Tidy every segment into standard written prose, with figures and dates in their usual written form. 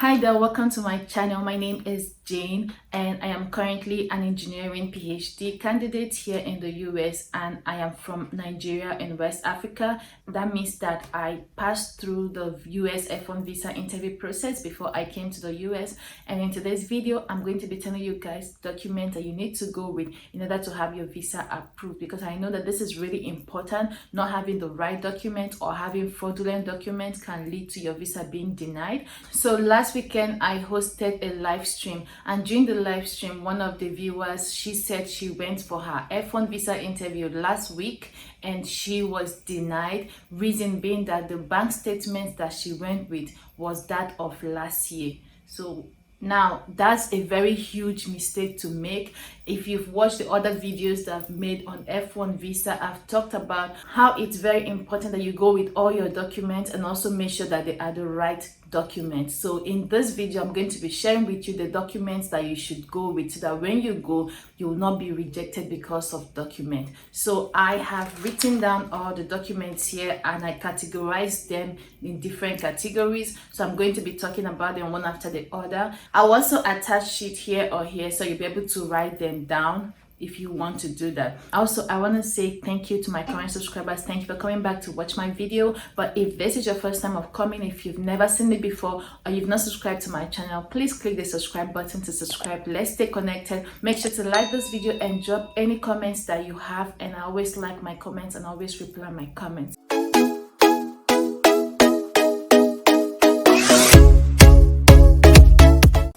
Hi there, welcome to my channel. My name is Jane and I am currently an engineering PhD candidate here in the US, and I am from Nigeria in West Africa. That means that I passed through the US F1 visa interview process before I came to the US, and in today's video I'm going to be telling you guys documents that you need to go with in order to have your visa approved, because I know that this is really important. Not having the right document or having fraudulent documents can lead to your visa being denied. So last weekend I hosted a live stream, and during the live stream one of the viewers, she said she went for her F1 visa interview last week and she was denied, reason being that the bank statement that she went with was that of last year. So now that's a very huge mistake to make. If you've watched the other videos that I've made on F1 visa, I've talked about how it's very important that you go with all your documents and also make sure that they are the right documents. So in this video I'm going to be sharing with you the documents that you should go with, so that when you go you will not be rejected because of document. So I have written down all the documents here and I categorized them in different categories, so I'm going to be talking about them one after the other. I'll also attach sheet here or here so you'll be able to write them down if you want to do that. Also, I want to say thank you to my current subscribers. Thank you for coming back to watch my video. But if this is your first time of coming, if you've never seen me before or you've not subscribed to my channel, please click the subscribe button to subscribe. Let's stay connected. Make sure to like this video and drop any comments that you have, and I always like my comments and always reply my comments.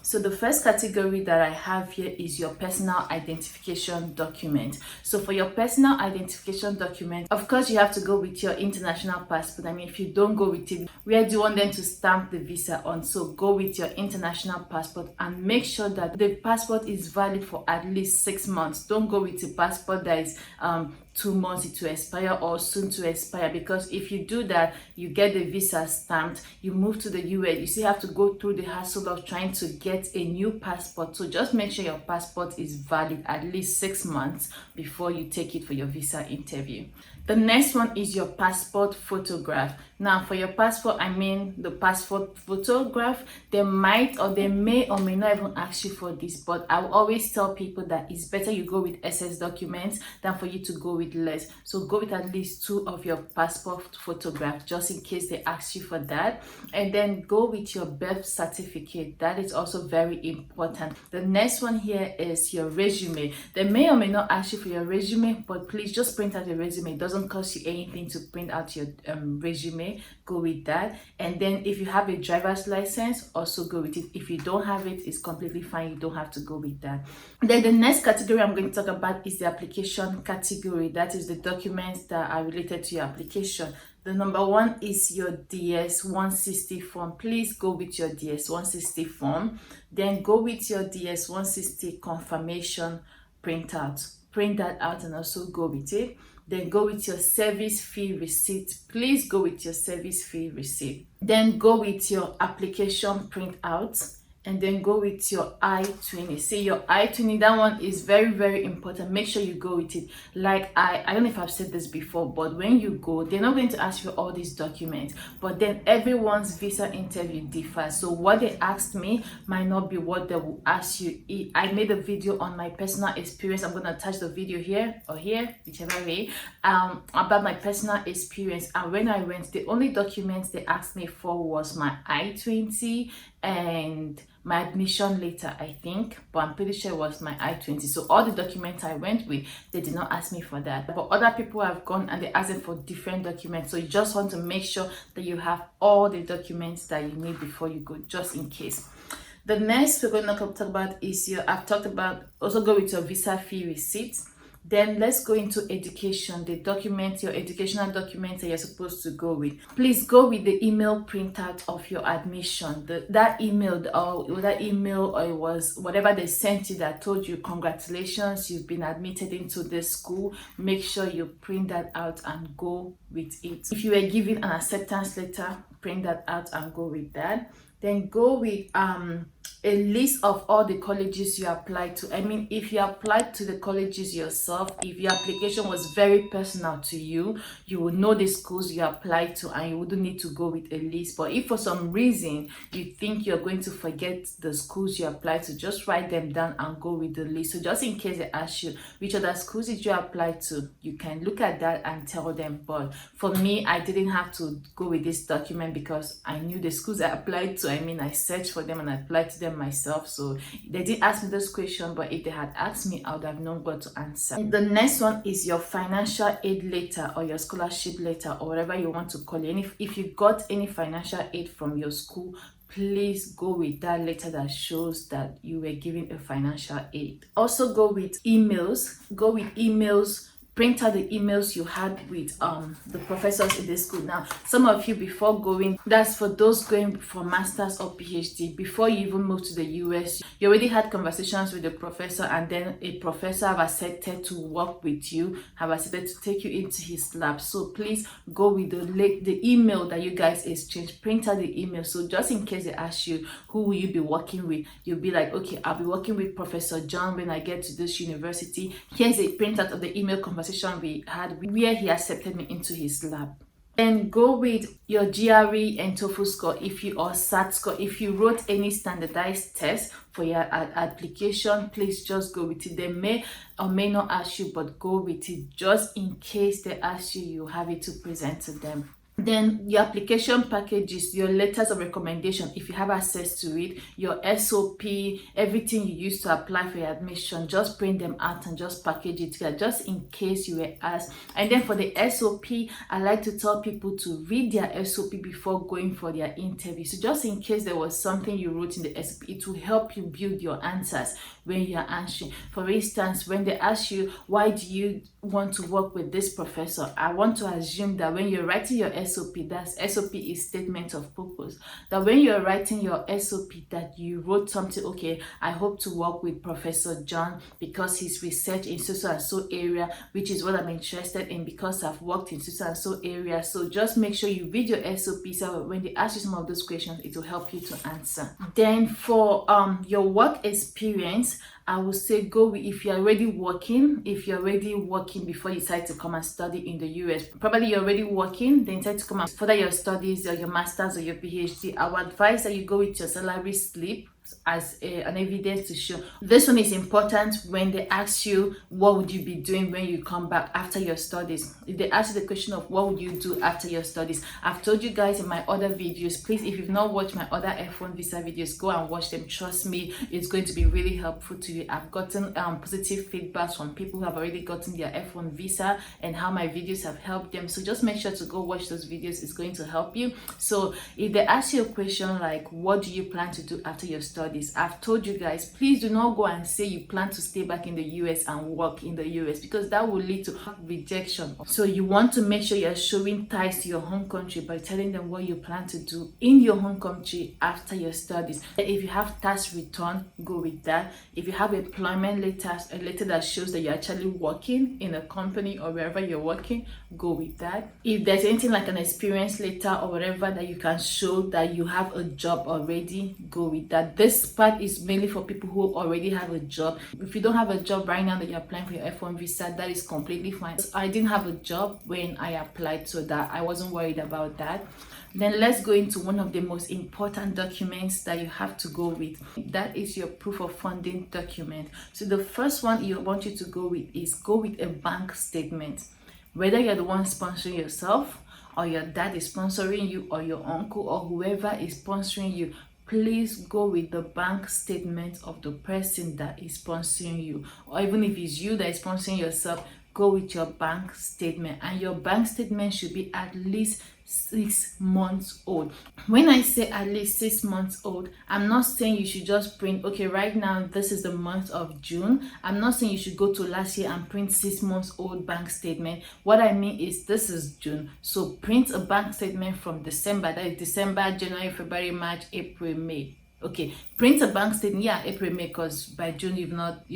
So the first category that I have here is your personal identification document. So for your personal identification document, of course you have to go with your international passport. I mean, if you don't go with it, where do you want them to stamp the visa on? So go with your international passport and make sure that the passport is valid for at least 6 months. Don't go with a passport that is 2 months to expire or soon to expire, because if you do that, you get the visa stamped, you move to the US, you still have to go through the hassle of trying to get a new passport. So just make sure your passport is valid at least 6 months before you take it for your visa interview. The next one is your passport photograph. Now for your passport, I mean the passport photograph, they might or they may or may not even ask you for this, but I will always tell people that it's better you go with SS documents than for you to go with less. So go with at least 2 of your passport photographs just in case they ask you for that. And then go with your birth certificate. That is also very important. The next one here is your resume. They may or may not ask you for your resume, but please just print out your resume. It doesn't cost you anything to print out your resume. Go with that. And then if you have a driver's license, also go with it. If you don't have it, it's completely fine. You don't have to go with that. Then the next category I'm going to talk about is the application category. That is the documents that are related to your application. The number one is your DS-160 form. Please go with your DS-160 form. Then go with your DS-160 confirmation printout. Print that out and also go with it. Then go with your service fee receipt. Please go with your service fee receipt. Then go with your application printout. And then go with your I-20. See, your I-20, that one is very, very important. Make sure you go with it. Like I don't know if I've said this before, but when you go, they're not going to ask you all these documents, but then everyone's visa interview differs. So what they asked me might not be what they will ask you. I made a video on my personal experience. I'm going to attach the video here or here, whichever way, about my personal experience. And when I went, the only documents they asked me for was my I-20 and my admission letter, I think, but I'm pretty sure it was my I-20. So all the documents I went with, they did not ask me for that. But other people have gone and they asked them for different documents. So you just want to make sure that you have all the documents that you need before you go, just in case. The next we're going to talk about is I've talked about, also go with your visa fee receipt. Then let's go into education, the document, your educational documents that you're supposed to go with. Please go with the email printout of your admission. That email or it was whatever they sent you that told you congratulations, you've been admitted into this school. Make sure you print that out and go with it. If you were given an acceptance letter, print that out and go with that. Then go with a list of all the colleges you applied to. I mean, if you applied to the colleges yourself, if your application was very personal to you, you would know the schools you applied to and you wouldn't need to go with a list. But if for some reason you think you're going to forget the schools you applied to, just write them down and go with the list. So just in case they ask you which other schools did you apply to, you can look at that and tell them. But for me, I didn't have to go with this document because I knew the schools I applied to. I mean, I searched for them and I applied to them myself. So they did ask me this question, but if they had asked me, I would have known what to answer. The next one is your financial aid letter or your scholarship letter or whatever you want to call it. And if you got any financial aid from your school, please go with that letter that shows that you were given a financial aid. Also go with emails. Print out the emails you had with the professors in the school. Now, some of you, before going, that's for those going for masters or PhD, before you even move to the US, you already had conversations with the professor, and then a professor have accepted to work with you, have accepted to take you into his lab. So please go with the email that you guys exchange. Print out the email, so just in case they ask you who will you be working with, you'll be like, okay, I'll be working with Professor John when I get to this university. Here's a printout of the email conversation we had where he accepted me into his lab. Then go with your GRE and TOEFL score or SAT score. If you wrote any standardized test for your application, please just go with it. They may or may not ask you, but go with it. Just in case they ask you, you have it to present to them. Then your application packages, your letters of recommendation, if you have access to it, your SOP, everything you use to apply for your admission, just print them out and just package it together, just in case you were asked. And then for the SOP, I like to tell people to read their SOP before going for their interview. So just in case there was something you wrote in the SOP, it will help you build your answers when you are answering. For instance, when they ask you, why do you want to work with this professor? I want to assume that when you're writing your SOP, that's SOP is statement of purpose, that when you're writing your SOP that you wrote something, okay, I hope to work with Professor John because his research in so and so area, which is what I'm interested in because I've worked in so and so area. So just make sure you read your SOP so when they ask you some of those questions, it will help you to answer. Then for your work experience, I would say go with, if you're already working before you decide to come and study in the US. Probably you're already working, then decide to come and further your studies or your master's or your PhD. I would advise that you go with your salary slip as an evidence to show. This one is important when they ask you what would you be doing when you come back after your studies. If they ask you the question of what would you do after your studies, I've told you guys in my other videos. Please, if you've not watched my other F1 visa videos, go and watch them. Trust me, it's going to be really helpful to you. I've gotten positive feedback from people who have already gotten their F1 visa and how my videos have helped them. So just make sure to go watch those videos. It's going to help you. So if they ask you a question like what do you plan to do after your studies, I've told you guys, please do not go and say you plan to stay back in the US and work in the US, because that will lead to rejection. So you want to make sure you're showing ties to your home country by telling them what you plan to do in your home country after your studies. If you have tax return, go with that. If you have employment letter, a letter that shows that you're actually working in a company or wherever you're working, go with that. If there's anything like an experience letter or whatever that you can show that you have a job already, go with that. This part is mainly for people who already have a job. If you don't have a job right now that you're applying for your F1 visa, that is completely fine. I didn't have a job when I applied, so that I wasn't worried about that. Then let's go into one of the most important documents that you have to go with. That is your proof of funding document. So the first one I want you to go with is go with a bank statement. Whether you're the one sponsoring yourself or your dad is sponsoring you or your uncle or whoever is sponsoring you, please go with the bank statement of the person that is sponsoring you. Or even if it's you that is sponsoring yourself, go with your bank statement. And your bank statement should be at least 6 months old. When I say at least 6 months old, I'm not saying you should just print, okay, right now this is the month of June. I'm not saying you should go to last year and print 6 months old bank statement. What I mean is this is June, so print a bank statement from December. That is December, January, February, March, April, May. Okay, print a bank statement, yeah, April, May, because by June you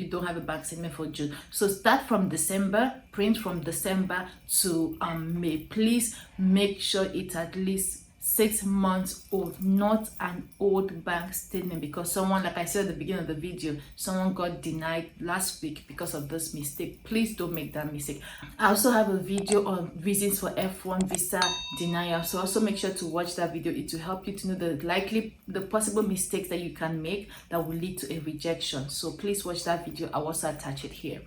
don't have a bank statement for June. So start from December, print from December to May. Please make sure it's at least 6 months old, not an old bank statement, because someone, like I said at the beginning of the video, someone got denied last week because of this mistake. Please don't make that mistake. I also have a video on reasons for F1 visa denial, so also make sure to watch that video. It will help you to know the possible mistakes that you can make that will lead to a rejection. So please watch that video. I'll also attach it here.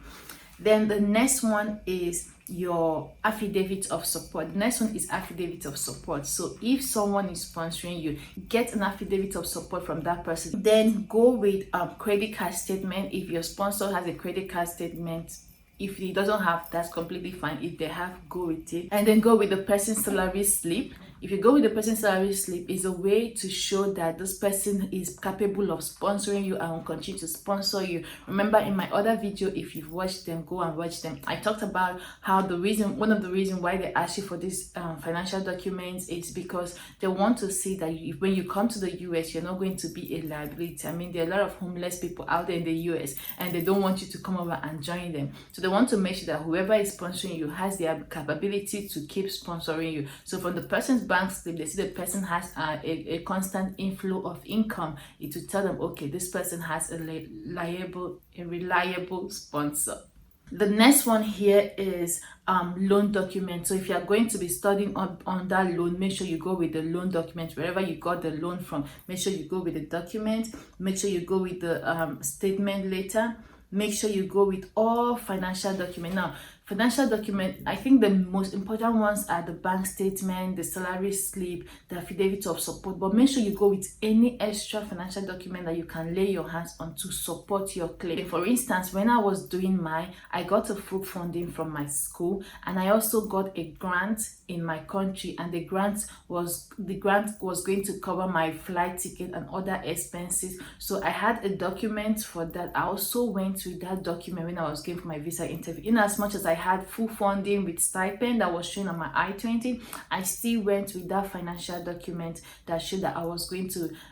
Then the next one is your affidavit of support. The next one is affidavit of support. So if someone is sponsoring you, get an affidavit of support from that person. Then go with credit card statement. If your sponsor has a credit card statement, if he doesn't have, that's completely fine. If they have, go with it. And then go with the person's salary slip. If you go with the person's salary slip, is a way to show that this person is capable of sponsoring you and will continue to sponsor you. Remember, in my other video, if you've watched them, go and watch them. I talked about how one of the reasons why they ask you for these financial documents is because they want to see that when you come to the US, you're not going to be a liability. I mean, there are a lot of homeless people out there in the US, and they don't want you to come over and join them. So they want to make sure that whoever is sponsoring you has the capability to keep sponsoring you. So from the person's bank slip, they see the person has a constant inflow of income. It will tell them, okay, this person has a reliable sponsor. The next one here is loan document. So if you are going to be studying on that loan, make sure you go with the loan document. Wherever you got the loan from, make sure you go with the document. Make sure you go with the statement later. Make sure you go with all financial documents. Now, financial document, I think the most important ones are the bank statement, the salary slip, the affidavit of support. But make sure you go with any extra financial document that you can lay your hands on to support your claim. For instance, when I was doing mine, I got a full funding from my school, and I also got a grant in my country, and the grant was going to cover my flight ticket and other expenses. So I had a document for that. I also went with that document when I was going for my visa interview. In as much as I had full funding with stipend that was shown on my I-20, I still went with that financial document that showed that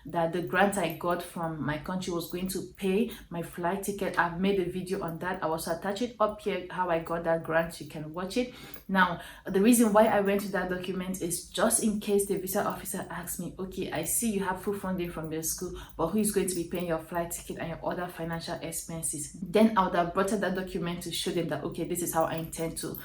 that the grant I got from my country was going to pay my flight ticket. I've made a video on that. I will attach it up here, how I got that grant. You can watch it. Now, the reason why I went with that document is just in case the visa officer asks me, okay, I see you have full funding from your school, but who is going to be paying your flight ticket and your other financial expenses? Then I would have brought out that document to show them that, okay, this is how I intend to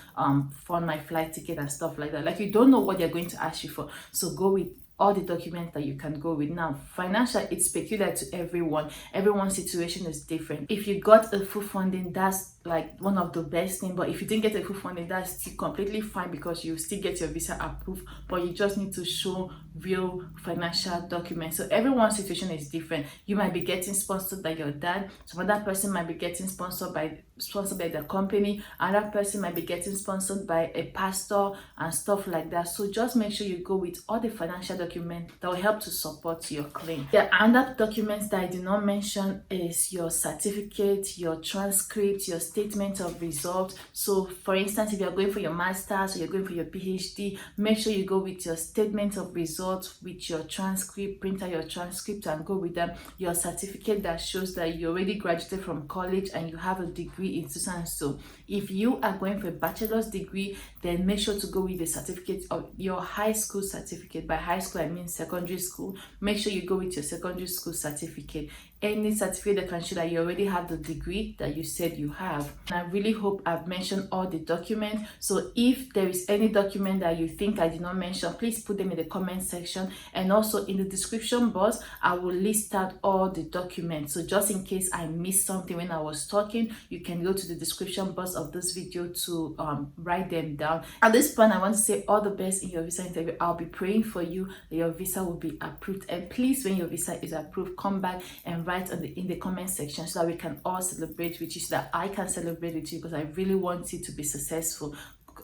fund my flight ticket and stuff like that. Like, you don't know what they're going to ask you for, so go with all the documents that you can go with. Now, financial, it's peculiar to everyone. Everyone's situation is different. If you got a full funding, that's like one of the best things. But if you didn't get a full funding, that's still completely fine, because you still get your visa approved, but you just need to show real financial documents. So everyone's situation is different. You might be getting sponsored by your dad. Some other person might be getting sponsored by the company. Another person might be getting sponsored by a pastor and stuff like that. So just make sure you go with all the financial documents that will help to support your claim. The other documents that I did not mention is your certificate, your transcript, your statement of results. So for instance, if you're going for your master's or you're going for your PhD, make sure you go with your statement of results with your transcript. Print out your transcript and go with them. Your certificate that shows that you already graduated from college and you have a degree in so and so. If you are going for a bachelor's degree, then make sure to go with the certificate of your high school certificate. By high school, I mean secondary school. Make sure you go with your secondary school certificate. Any certificate that can show that you already have the degree that you said you have. And I really hope I've mentioned all the documents. So if there is any document that you think I did not mention, please put them in the comment section. And also in the description box, I will list out all the documents. So just in case I missed something when I was talking, you can go to the description box of this video to write them down. At this point, I want to say all the best in your visa interview. I'll be praying for you that your visa will be approved. And please, when your visa is approved, come back and write in the comment section so that we can all celebrate with you, so that I can celebrate with you, because I really want you to be successful.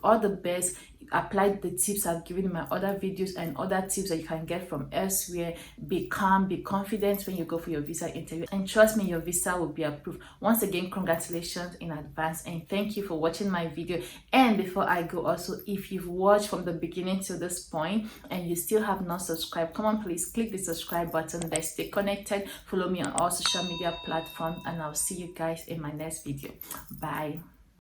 All the best. Apply the tips I've given in my other videos and other tips that you can get from elsewhere. Be calm, be confident when you go for your visa interview, and trust me, your visa will be approved. Once again, congratulations in advance, and thank you for watching my video. And before I go, also, if you've watched from the beginning to this point and you still have not subscribed, come on, please click the subscribe button. Let's stay connected. Follow me on all social media platforms, and I'll see you guys in my next video. Bye.